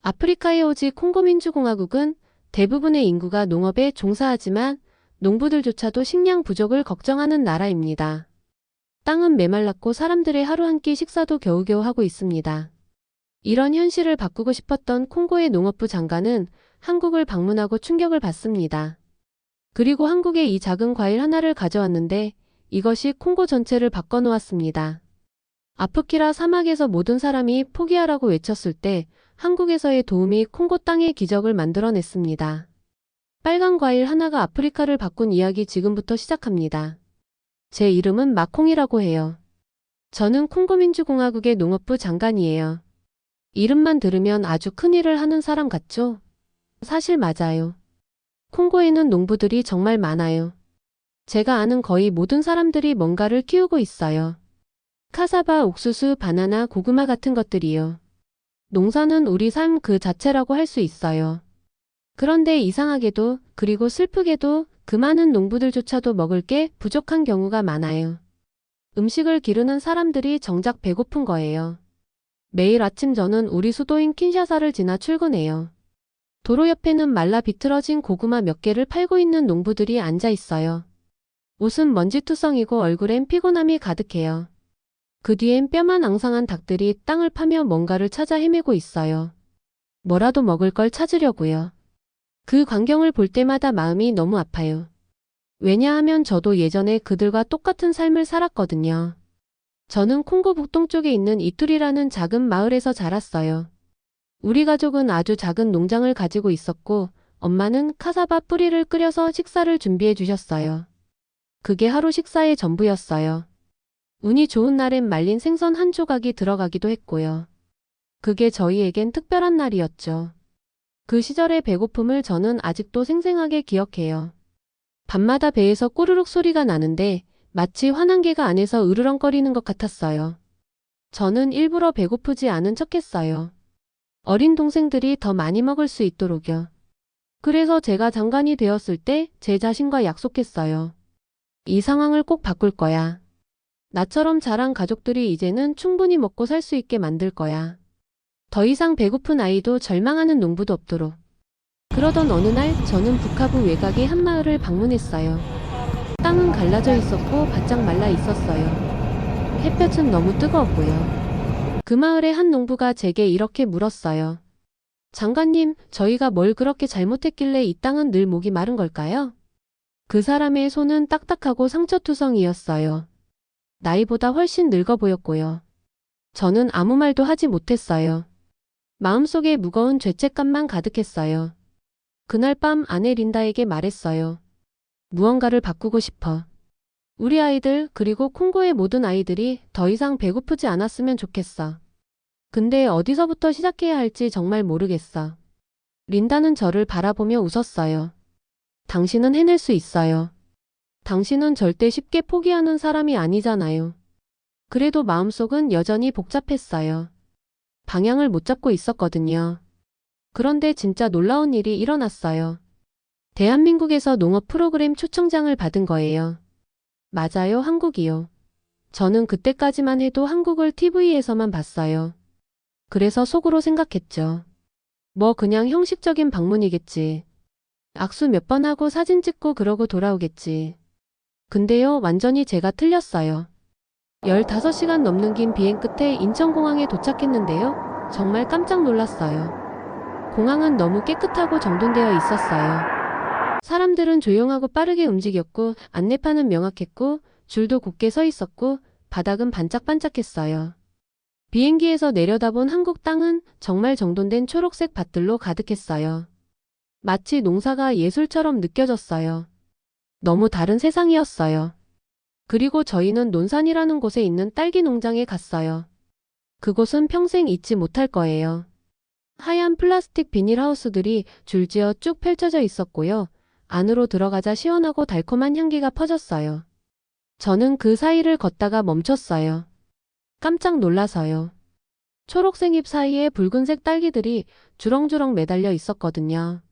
아프리카의 오지 콩고민주공화국은 대부분의 인구가 농업에 종사하지만 농부들조차도 식량 부족을 걱정하는 나라입니다. 땅은 메말랐고 사람들의 하루 한 끼 식사도 겨우겨우 하고 있습니다. 이런 현실을 바꾸고 싶었던 콩고의 농업부 장관은 한국을 방문하고 충격을 받습니다. 그리고 한국에 이 작은 과일 하나를 가져왔는데 이것이 콩고 전체를 바꿔놓았습니다. 아프키라 사막에서 모든 사람이 포기하라고 외쳤을 때 한국에서의 도움이 콩고 땅의 기적을 만들어냈습니다. 빨간 과일 하나가 아프리카를 바꾼 이야기 지금부터 시작합니다. 제 이름은 마콩이라고 해요. 저는 콩고민주공화국의 농업부 장관이에요. 이름만 들으면 아주 큰일을 하는 사람 같죠? 사실 맞아요. 콩고에는 농부들이 정말 많아요. 제가 아는 거의 모든 사람들이 뭔가를 키우고 있어요. 카사바, 옥수수, 바나나, 고구마 같은 것들이요. 농사는 우리 삶 그 자체라고 할 수 있어요. 그런데 이상하게도 그리고 슬프게도 그 많은 농부들조차도 먹을 게 부족한 경우가 많아요. 음식을 기르는 사람들이 정작 배고픈 거예요. 매일 아침 저는 우리 수도인 킨샤사를 지나 출근해요. 도로 옆에는 말라 비틀어진 고구마 몇 개를 팔고 있는 농부들이 앉아 있어요. 옷은 먼지투성이고 얼굴엔 피곤함이 가득해요. 그 뒤엔 뼈만 앙상한 닭들이 땅을 파며 뭔가를 찾아 헤매고 있어요. 뭐라도 먹을 걸 찾으려고요. 그 광경을 볼 때마다 마음이 너무 아파요. 왜냐하면 저도 예전에 그들과 똑같은 삶을 살았거든요. 저는 콩고 북동쪽에 있는 이투리라는 작은 마을에서 자랐어요. 우리 가족은 아주 작은 농장을 가지고 있었고 엄마는 카사바 뿌리를 끓여서 식사를 준비해 주셨어요. 그게 하루 식사의 전부였어요. 운이 좋은 날엔 말린 생선 한 조각이 들어가기도 했고요. 그게 저희에겐 특별한 날이었죠. 그 시절의 배고픔을 저는 아직도 생생하게 기억해요. 밤마다 배에서 꼬르륵 소리가 나는데 마치 환한개가 안에서 으르렁거리는 것 같았어요. 저는 일부러 배고프지 않은 척했어요. 어린 동생들이 더 많이 먹을 수 있도록요. 그래서 제가 장관이 되었을 때 제 자신과 약속했어요. 이 상황을 꼭 바꿀 거야. 나처럼 자란 가족들이 이제는 충분히 먹고 살 수 있게 만들 거야. 더 이상 배고픈 아이도 절망하는 농부도 없도록. 그러던 어느 날 저는 북하부 외곽의 한 마을을 방문했어요. 땅은 갈라져 있었고 바짝 말라 있었어요. 햇볕은 너무 뜨거웠고요. 그 마을의 한 농부가 제게 이렇게 물었어요. 장관님, 저희가 뭘 그렇게 잘못했길래 이 땅은 늘 목이 마른 걸까요? 그 사람의 손은 딱딱하고 상처투성이었어요. 나이보다 훨씬 늙어 보였고요. 저는 아무 말도 하지 못했어요. 마음속에 무거운 죄책감만 가득했어요. 그날 밤 아내 린다에게 말했어요. 무언가를 바꾸고 싶어. 우리 아이들 그리고 콩고의 모든 아이들이 더 이상 배고프지 않았으면 좋겠어. 근데 어디서부터 시작해야 할지 정말 모르겠어. 린다는 저를 바라보며 웃었어요. 당신은 해낼 수 있어요. 당신은 절대 쉽게 포기하는 사람이 아니잖아요. 그래도 마음속은 여전히 복잡했어요. 방향을 못 잡고 있었거든요. 그런데 진짜 놀라운 일이 일어났어요. 대한민국에서 농업 프로그램 초청장을 받은 거예요. 맞아요, 한국이요. 저는 그때까지만 해도 한국을 TV에서만 봤어요. 그래서 속으로 생각했죠. 뭐 그냥 형식적인 방문이겠지. 악수 몇 번 하고 사진 찍고 그러고 돌아오겠지. 근데요, 완전히 제가 틀렸어요. 15시간 넘는 긴 비행 끝에 인천공항에 도착했는데요. 정말 깜짝 놀랐어요. 공항은 너무 깨끗하고 정돈되어 있었어요. 사람들은 조용하고 빠르게 움직였고 안내판은 명확했고 줄도 곱게 서 있었고 바닥은 반짝반짝했어요. 비행기에서 내려다본 한국 땅은 정말 정돈된 초록색 밭들로 가득했어요. 마치 농사가 예술처럼 느껴졌어요. 너무 다른 세상이었어요. 그리고 저희는 논산이라는 곳에 있는 딸기 농장에 갔어요. 그곳은 평생 잊지 못할 거예요. 하얀 플라스틱 비닐하우스들이 줄지어 쭉 펼쳐져 있었고요. 안으로 들어가자 시원하고 달콤한 향기가 퍼졌어요. 저는 그 사이를 걷다가 멈췄어요. 깜짝 놀라서요. 초록색 잎 사이에 붉은색 딸기들이 주렁주렁 매달려 있었거든요.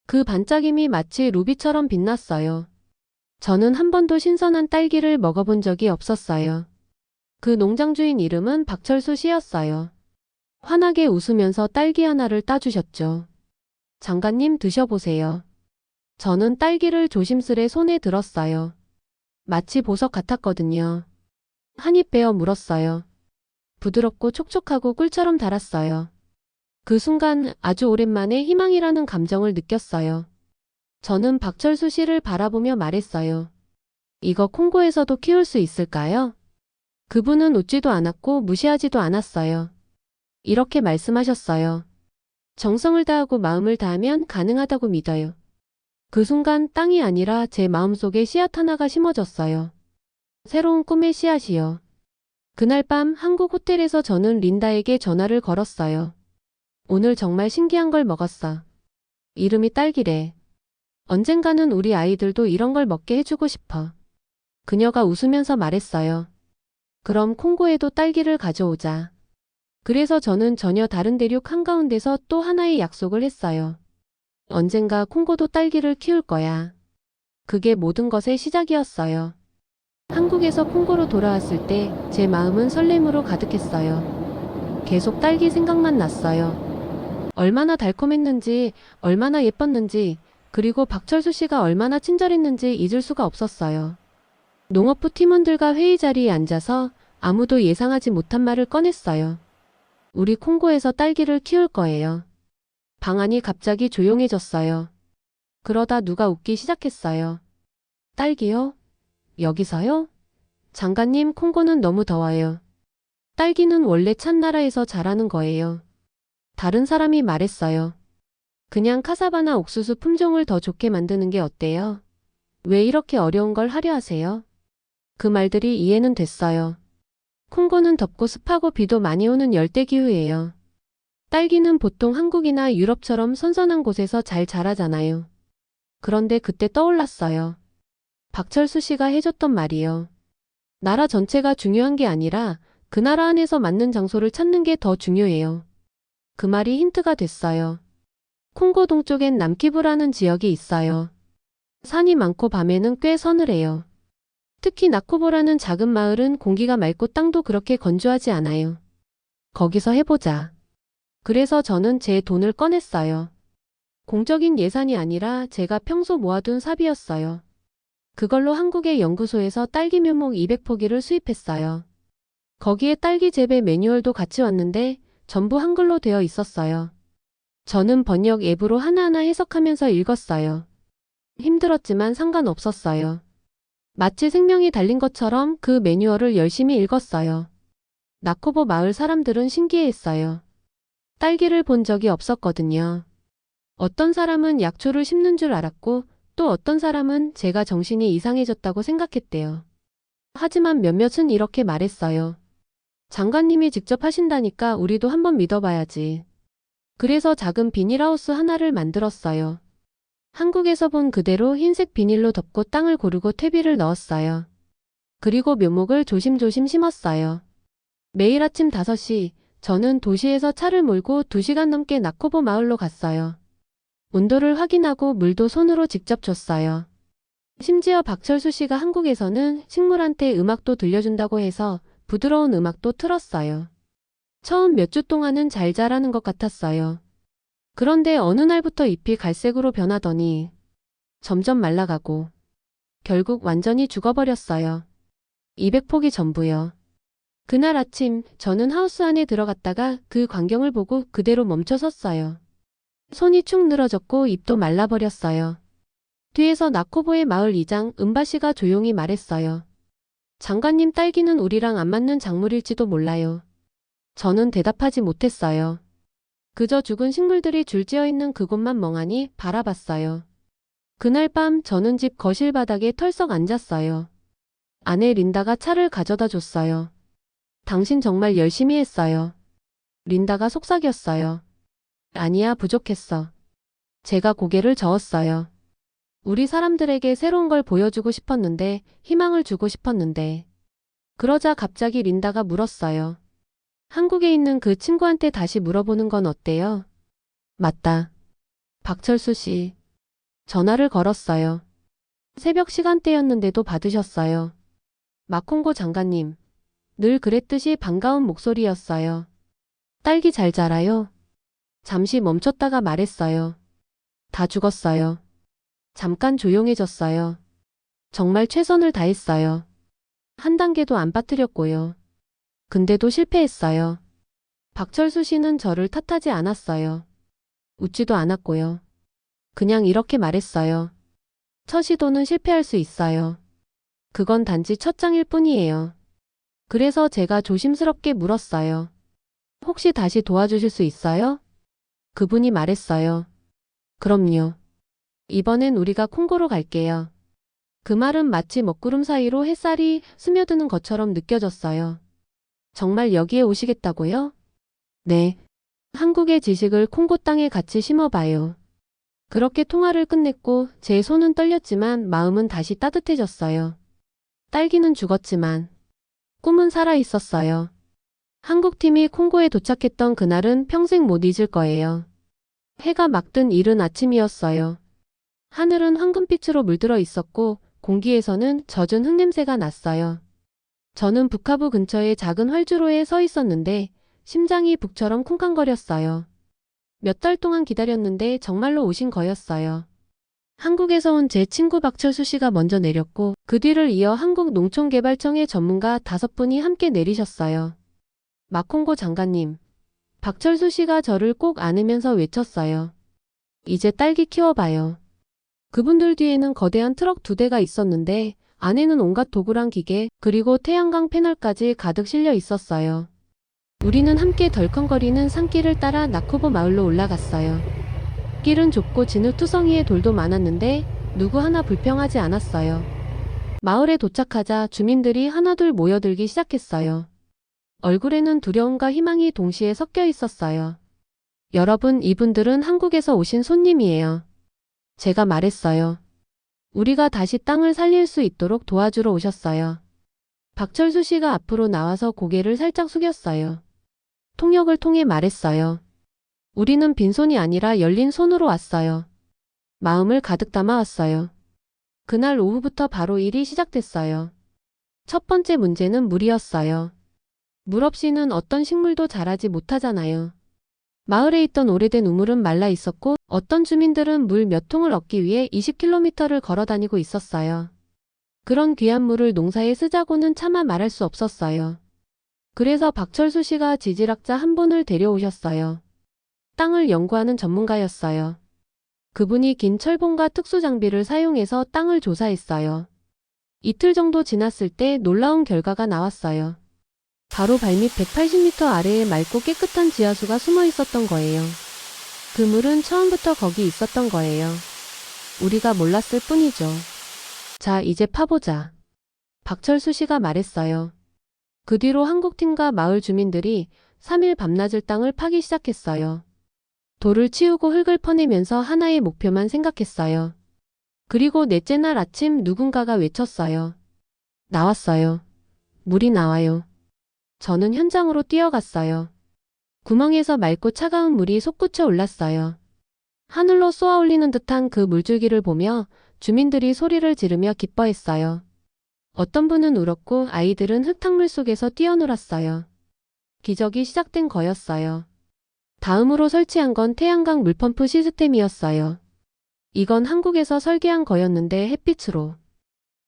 그 반짝임이 마치 루비처럼 빛났어요. 저는 한 번도 신선한 딸기를 먹어본 적이 없었어요. 그 농장 주인 이름은 박철수 씨였어요. 환하게 웃으면서 딸기 하나를 따주셨죠. 장관님 드셔보세요. 저는 딸기를 조심스레 손에 들었어요. 마치 보석 같았거든요. 한 입 베어 물었어요. 부드럽고 촉촉하고 꿀처럼 달았어요. 그 순간 아주 오랜만에 희망이라는 감정을 느꼈어요. 저는 박철수 씨를 바라보며 말했어요. 이거 콩고에서도 키울 수 있을까요? 그분은 웃지도 않았고 무시하지도 않았어요. 이렇게 말씀하셨어요. 정성을 다하고 마음을 다하면 가능하다고 믿어요. 그 순간 땅이 아니라 제 마음속에 씨앗 하나가 심어졌어요. 새로운 꿈의 씨앗이요. 그날 밤 한국 호텔에서 저는 린다에게 전화를 걸었어요. 오늘 정말 신기한 걸 먹었어. 이름이 딸기래. 언젠가는 우리 아이들도 이런 걸 먹게 해주고 싶어. 그녀가 웃으면서 말했어요. 그럼 콩고에도 딸기를 가져오자. 그래서 저는 전혀 다른 대륙 한가운데서 또 하나의 약속을 했어요. 언젠가 콩고도 딸기를 키울 거야. 그게 모든 것의 시작이었어요. 한국에서 콩고로 돌아왔을 때 제 마음은 설렘으로 가득했어요. 계속 딸기 생각만 났어요. 얼마나 달콤했는지, 얼마나 예뻤는지, 그리고 박철수 씨가 얼마나 친절했는지 잊을 수가 없었어요. 농업부 팀원들과 회의 자리에 앉아서 아무도 예상하지 못한 말을 꺼냈어요. 우리 콩고에서 딸기를 키울 거예요. 방안이 갑자기 조용해졌어요. 그러다 누가 웃기 시작했어요. 딸기요? 여기서요? 장관님, 콩고는 너무 더워요. 딸기는 원래 찬 나라에서 자라는 거예요. 다른 사람이 말했어요. 그냥 카사바나 옥수수 품종을 더 좋게 만드는 게 어때요? 왜 이렇게 어려운 걸 하려 하세요? 그 말들이 이해는 됐어요. 콩고는 덥고 습하고 비도 많이 오는 열대기후예요. 딸기는 보통 한국이나 유럽처럼 선선한 곳에서 잘 자라잖아요. 그런데 그때 떠올랐어요. 박철수 씨가 해줬던 말이요. 나라 전체가 중요한 게 아니라 그 나라 안에서 맞는 장소를 찾는 게 더 중요해요. 그 말이 힌트가 됐어요. 콩고 동쪽엔 남키부라는 지역이 있어요. 산이 많고 밤에는 꽤 서늘해요. 특히 나코보라는 작은 마을은 공기가 맑고 땅도 그렇게 건조하지 않아요. 거기서 해보자. 그래서 저는 제 돈을 꺼냈어요. 공적인 예산이 아니라 제가 평소 모아둔 사비였어요. 그걸로 한국의 연구소에서 딸기 묘목 200포기를 수입했어요. 거기에 딸기 재배 매뉴얼도 같이 왔는데 전부 한글로 되어 있었어요. 저는 번역 앱으로 하나하나 해석하면서 읽었어요. 힘들었지만 상관없었어요. 마치 생명이 달린 것처럼 그 매뉴얼을 열심히 읽었어요. 나코보 마을 사람들은 신기해했어요. 딸기를 본 적이 없었거든요. 어떤 사람은 약초를 심는 줄 알았고 또 어떤 사람은 제가 정신이 이상해졌다고 생각했대요. 하지만 몇몇은 이렇게 말했어요. 장관님이 직접 하신다니까 우리도 한번 믿어봐야지. 그래서 작은 비닐하우스 하나를 만들었어요. 한국에서 본 그대로 흰색 비닐로 덮고 땅을 고르고 퇴비를 넣었어요. 그리고 묘목을 조심조심 심었어요. 매일 아침 5시 저는 도시에서 차를 몰고 2시간 넘게 나코보 마을로 갔어요. 온도를 확인하고 물도 손으로 직접 줬어요. 심지어 박철수 씨가 한국에서는 식물한테 음악도 들려준다고 해서 부드러운 음악도 틀었어요. 처음 몇 주 동안은 잘 자라는 것 같았어요. 그런데 어느 날부터 잎이 갈색으로 변하더니 점점 말라가고 결국 완전히 죽어버렸어요. 200포기 전부요. 그날 아침 저는 하우스 안에 들어갔다가 그 광경을 보고 그대로 멈춰 섰어요. 손이 축 늘어졌고 잎도 말라버렸어요. 뒤에서 나코보의 마을 이장 은바씨가 조용히 말했어요. 장관님, 딸기는 우리랑 안 맞는 작물일지도 몰라요. 저는 대답하지 못했어요. 그저 죽은 식물들이 줄지어 있는 그곳만 멍하니 바라봤어요. 그날 밤 저는 집 거실 바닥에 털썩 앉았어요. 아내 린다가 차를 가져다 줬어요. 당신 정말 열심히 했어요. 린다가 속삭였어요. 아니야, 부족했어. 제가 고개를 저었어요. 우리 사람들에게 새로운 걸 보여주고 싶었는데, 희망을 주고 싶었는데. 그러자 갑자기 린다가 물었어요. 한국에 있는 그 친구한테 다시 물어보는 건 어때요? 맞다. 박철수 씨. 전화를 걸었어요. 새벽 시간대였는데도 받으셨어요. 마콩고 장관님. 늘 그랬듯이 반가운 목소리였어요. 딸기 잘 자라요? 잠시 멈췄다가 말했어요. 다 죽었어요. 잠깐 조용해졌어요. 정말 최선을 다했어요. 한 단계도 안 빠뜨렸고요. 근데도 실패했어요. 박철수 씨는 저를 탓하지 않았어요. 웃지도 않았고요. 그냥 이렇게 말했어요. 첫 시도는 실패할 수 있어요. 그건 단지 첫 장일 뿐이에요. 그래서 제가 조심스럽게 물었어요. 혹시 다시 도와주실 수 있어요? 그분이 말했어요. 그럼요. 이번엔 우리가 콩고로 갈게요. 그 말은 마치 먹구름 사이로 햇살이 스며드는 것처럼 느껴졌어요. 정말 여기에 오시겠다고요? 네. 한국의 지식을 콩고 땅에 같이 심어봐요. 그렇게 통화를 끝냈고 제 손은 떨렸지만 마음은 다시 따뜻해졌어요. 딸기는 죽었지만 꿈은 살아있었어요. 한국팀이 콩고에 도착했던 그날은 평생 못 잊을 거예요. 해가 막 든 이른 아침이었어요. 하늘은 황금빛으로 물들어 있었고 공기에서는 젖은 흙냄새가 났어요. 저는 북하부 근처의 작은 활주로에 서 있었는데 심장이 북처럼 쿵쾅거렸어요. 몇 달 동안 기다렸는데 정말로 오신 거였어요. 한국에서 온 제 친구 박철수 씨가 먼저 내렸고 그 뒤를 이어 한국농촌개발청의 전문가 5분이 함께 내리셨어요. 마콩고 장관님. 박철수 씨가 저를 꼭 안으면서 외쳤어요. 이제 딸기 키워봐요. 그분들 뒤에는 거대한 트럭 2대가 있었는데 안에는 온갖 도구랑 기계 그리고 태양광 패널까지 가득 실려 있었어요. 우리는 함께 덜컹거리는 산길을 따라 나코보 마을로 올라갔어요. 길은 좁고 진흙투성이에 돌도 많았는데 누구 하나 불평하지 않았어요. 마을에 도착하자 주민들이 하나둘 모여들기 시작했어요. 얼굴에는 두려움과 희망이 동시에 섞여 있었어요. 여러분, 이분들은 한국에서 오신 손님이에요. 제가 말했어요. 우리가 다시 땅을 살릴 수 있도록 도와주러 오셨어요. 박철수 씨가 앞으로 나와서 고개를 살짝 숙였어요. 통역을 통해 말했어요. 우리는 빈손이 아니라 열린 손으로 왔어요. 마음을 가득 담아 왔어요. 그날 오후부터 바로 일이 시작됐어요. 첫 번째 문제는 물이었어요. 물 없이는 어떤 식물도 자라지 못하잖아요. 마을에 있던 오래된 우물은 말라 있었고 어떤 주민들은 물 몇 통을 얻기 위해 20km를 걸어 다니고 있었어요. 그런 귀한 물을 농사에 쓰자고는 차마 말할 수 없었어요. 그래서 박철수 씨가 지질학자 한 분을 데려오셨어요. 땅을 연구하는 전문가였어요. 그분이 긴 철봉과 특수 장비를 사용해서 땅을 조사했어요. 이틀 정도 지났을 때 놀라운 결과가 나왔어요. 바로 발밑 180m 아래에 맑고 깨끗한 지하수가 숨어 있었던 거예요. 그 물은 처음부터 거기 있었던 거예요. 우리가 몰랐을 뿐이죠. 자, 이제 파보자. 박철수 씨가 말했어요. 그 뒤로 한국팀과 마을 주민들이 3일 밤낮을 땅을 파기 시작했어요. 돌을 치우고 흙을 퍼내면서 하나의 목표만 생각했어요. 그리고 넷째 날 아침 누군가가 외쳤어요. 나왔어요. 물이 나와요. 저는 현장으로 뛰어갔어요. 구멍에서 맑고 차가운 물이 솟구쳐 올랐어요. 하늘로 쏘아올리는 듯한 그 물줄기를 보며 주민들이 소리를 지르며 기뻐했어요. 어떤 분은 울었고 아이들은 흙탕물 속에서 뛰어놀았어요. 기적이 시작된 거였어요. 다음으로 설치한 건 태양광 물펌프 시스템이었어요. 이건 한국에서 설계한 거였는데 햇빛으로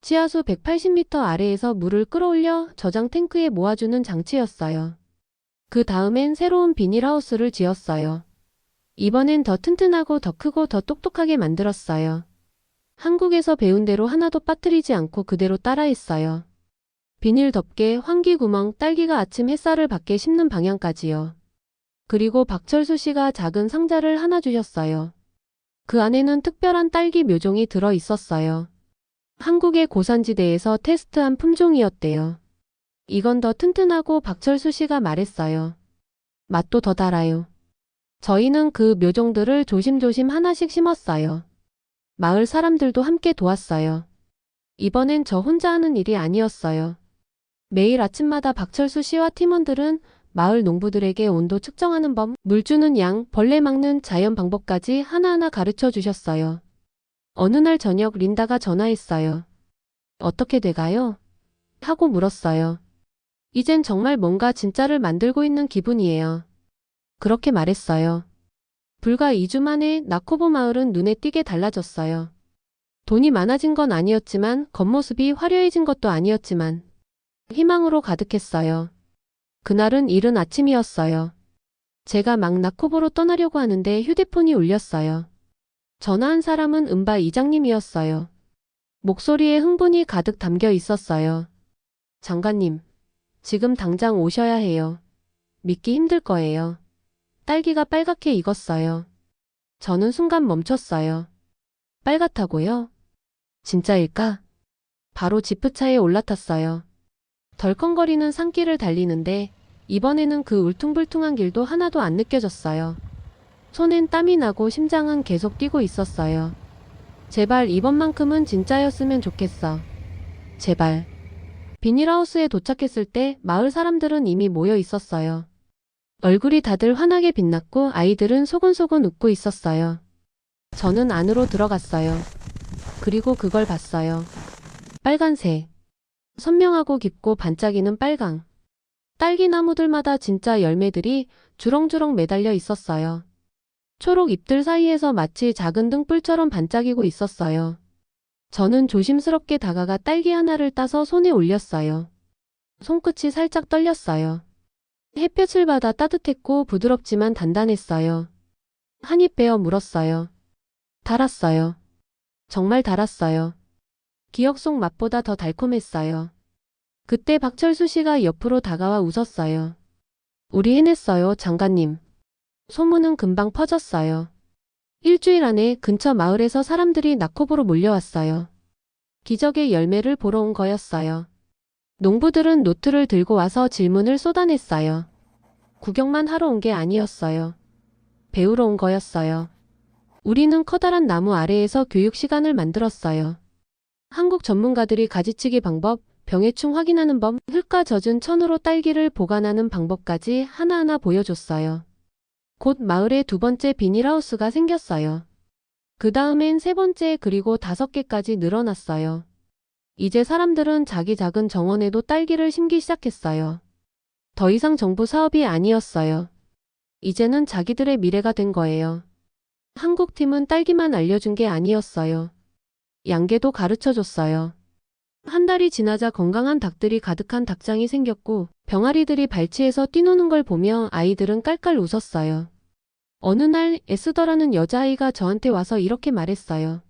지하수 180m 아래에서 물을 끌어올려 저장 탱크에 모아주는 장치였어요. 그 다음엔 새로운 비닐하우스를 지었어요. 이번엔 더 튼튼하고 더 크고 더 똑똑하게 만들었어요. 한국에서 배운 대로 하나도 빠뜨리지 않고 그대로 따라했어요. 비닐 덮개, 환기 구멍, 딸기가 아침 햇살을 받게 심는 방향까지요. 그리고 박철수 씨가 작은 상자를 하나 주셨어요. 그 안에는 특별한 딸기 묘종이 들어 있었어요. 한국의 고산지대에서 테스트한 품종이었대요. 이건 더 튼튼하고 박철수 씨가 말했어요. 맛도 더 달아요. 저희는 그 묘종들을 조심조심 하나씩 심었어요. 마을 사람들도 함께 도왔어요. 이번엔 저 혼자 하는 일이 아니었어요. 매일 아침마다 박철수 씨와 팀원들은 마을 농부들에게 온도 측정하는 법, 물 주는 양, 벌레 막는 자연 방법까지 하나하나 가르쳐 주셨어요. 어느 날 저녁 린다가 전화했어요. 어떻게 돼가요? 하고 물었어요. 이젠 정말 뭔가 진짜를 만들고 있는 기분이에요. 그렇게 말했어요. 불과 2주 만에 나코보 마을은 눈에 띄게 달라졌어요. 돈이 많아진 건 아니었지만, 겉모습이 화려해진 것도 아니었지만, 희망으로 가득했어요. 그날은 이른 아침이었어요. 제가 막 나코보로 떠나려고 하는데 휴대폰이 울렸어요. 전화한 사람은 은바 이장님이었어요. 목소리에 흥분이 가득 담겨 있었어요. 장관님, 지금 당장 오셔야 해요. 믿기 힘들 거예요. 딸기가 빨갛게 익었어요. 저는 순간 멈췄어요. 빨갛다고요? 진짜일까? 바로 지프차에 올라탔어요. 덜컹거리는 산길을 달리는데 이번에는 그 울퉁불퉁한 길도 하나도 안 느껴졌어요. 손엔 땀이 나고 심장은 계속 뛰고 있었어요. 제발 이번만큼은 진짜였으면 좋겠어. 제발. 비닐하우스에 도착했을 때 마을 사람들은 이미 모여 있었어요. 얼굴이 다들 환하게 빛났고 아이들은 소곤소곤 웃고 있었어요. 저는 안으로 들어갔어요. 그리고 그걸 봤어요. 빨간색. 선명하고 깊고 반짝이는 빨강. 딸기 나무들마다 진짜 열매들이 주렁주렁 매달려 있었어요. 초록 잎들 사이에서 마치 작은 등불처럼 반짝이고 있었어요. 저는 조심스럽게 다가가 딸기 하나를 따서 손에 올렸어요. 손끝이 살짝 떨렸어요. 햇볕을 받아 따뜻했고 부드럽지만 단단했어요. 한 입 베어 물었어요. 달았어요. 정말 달았어요. 기억 속 맛보다 더 달콤했어요. 그때 박철수 씨가 옆으로 다가와 웃었어요. 우리 해냈어요, 장관님. 소문은 금방 퍼졌어요. 일주일 안에 근처 마을에서 사람들이 나코보로 몰려왔어요. 기적의 열매를 보러 온 거였어요. 농부들은 노트를 들고 와서 질문을 쏟아냈어요. 구경만 하러 온 게 아니었어요. 배우러 온 거였어요. 우리는 커다란 나무 아래에서 교육 시간을 만들었어요. 한국 전문가들이 가지치기 방법, 병해충 확인하는 법, 흙과 젖은 천으로 딸기를 보관하는 방법까지 하나하나 보여줬어요. 곧 마을에 두 번째 비닐하우스가 생겼어요. 그 다음엔 세 번째 그리고 5개까지 늘어났어요. 이제 사람들은 자기 작은 정원에도 딸기를 심기 시작했어요. 더 이상 정부 사업이 아니었어요. 이제는 자기들의 미래가 된 거예요. 한국팀은 딸기만 알려준 게 아니었어요. 양계도 가르쳐줬어요. 한 달이 지나자 건강한 닭들이 가득한 닭장이 생겼고 병아리들이 발치해서 뛰노는 걸 보며 아이들은 깔깔 웃었어요. 어느 날 에스더라는 여자아이가 저한테 와서 이렇게 말했어요.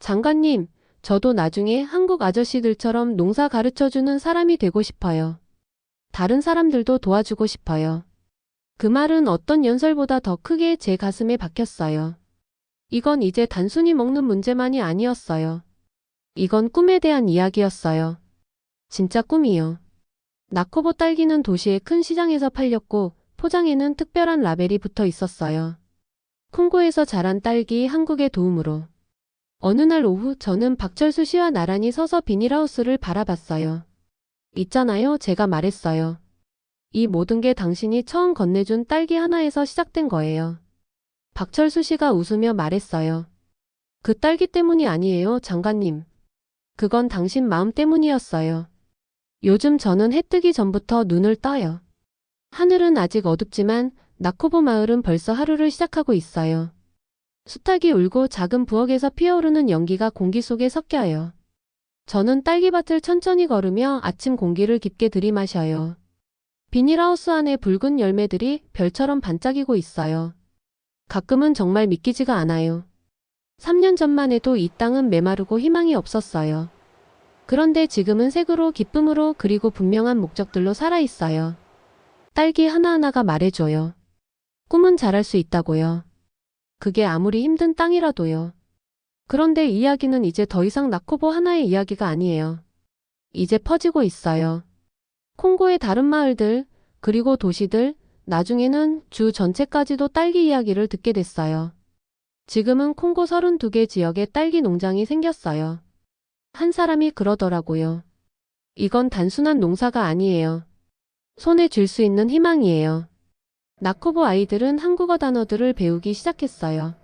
장관님, 저도 나중에 한국 아저씨들처럼 농사 가르쳐주는 사람이 되고 싶어요. 다른 사람들도 도와주고 싶어요. 그 말은 어떤 연설보다 더 크게 제 가슴에 박혔어요. 이건 이제 단순히 먹는 문제만이 아니었어요. 이건 꿈에 대한 이야기였어요. 진짜 꿈이요. 나코보 딸기는 도시의 큰 시장에서 팔렸고 포장에는 특별한 라벨이 붙어 있었어요. 콩고에서 자란 딸기 한국의 도움으로. 어느 날 오후 저는 박철수 씨와 나란히 서서 비닐하우스를 바라봤어요. 있잖아요, 제가 말했어요. 이 모든 게 당신이 처음 건네준 딸기 하나에서 시작된 거예요. 박철수 씨가 웃으며 말했어요. 그 딸기 때문이 아니에요, 장관님. 그건 당신 마음 때문이었어요. 요즘 저는 해 뜨기 전부터 눈을 떠요. 하늘은 아직 어둡지만 나코보 마을은 벌써 하루를 시작하고 있어요. 수탉이 울고 작은 부엌에서 피어오르는 연기가 공기 속에 섞여요. 저는 딸기밭을 천천히 걸으며 아침 공기를 깊게 들이마셔요. 비닐하우스 안에 붉은 열매들이 별처럼 반짝이고 있어요. 가끔은 정말 믿기지가 않아요. 3년 전만 해도 이 땅은 메마르고 희망이 없었어요. 그런데 지금은 색으로 기쁨으로 그리고 분명한 목적들로 살아있어요. 딸기 하나하나가 말해줘요. 꿈은 잘할 수 있다고요. 그게 아무리 힘든 땅이라도요. 그런데 이야기는 이제 더 이상 나코보 하나의 이야기가 아니에요. 이제 퍼지고 있어요. 콩고의 다른 마을들, 그리고 도시들, 나중에는 주 전체까지도 딸기 이야기를 듣게 됐어요. 지금은 콩고 32개 지역에 딸기 농장이 생겼어요. 한 사람이 그러더라고요. 이건 단순한 농사가 아니에요. 손에 쥘 수 있는 희망이에요. 나코보 아이들은 한국어 단어들을 배우기 시작했어요.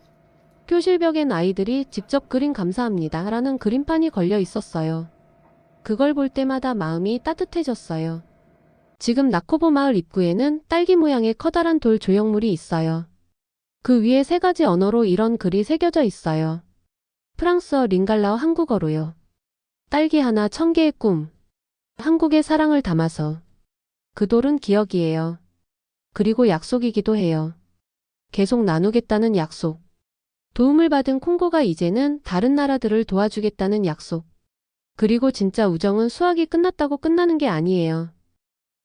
교실벽엔 아이들이 직접 그린 감사합니다 라는 그림판이 걸려 있었어요. 그걸 볼 때마다 마음이 따뜻해졌어요. 지금 나코보 마을 입구에는 딸기 모양의 커다란 돌 조형물이 있어요. 그 위에 3가지 언어로 이런 글이 새겨져 있어요. 프랑스어, 링갈라어, 한국어로요. 딸기 하나 1000개의 꿈. 한국의 사랑을 담아서. 그 돌은 기억이에요. 그리고 약속이기도 해요. 계속 나누겠다는 약속. 도움을 받은 콩고가 이제는 다른 나라들을 도와주겠다는 약속. 그리고 진짜 우정은 수확이 끝났다고 끝나는 게 아니에요.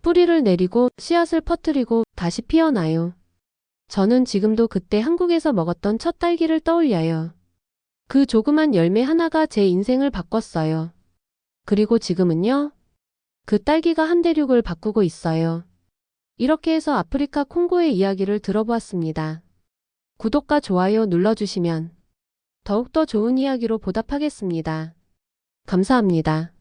뿌리를 내리고 씨앗을 퍼뜨리고 다시 피어나요. 저는 지금도 그때 한국에서 먹었던 첫 딸기를 떠올려요. 그 조그만 열매 하나가 제 인생을 바꿨어요. 그리고 지금은요? 그 딸기가 한 대륙을 바꾸고 있어요. 이렇게 해서 아프리카 콩고의 이야기를 들어보았습니다. 구독과 좋아요 눌러주시면 더욱더 좋은 이야기로 보답하겠습니다. 감사합니다.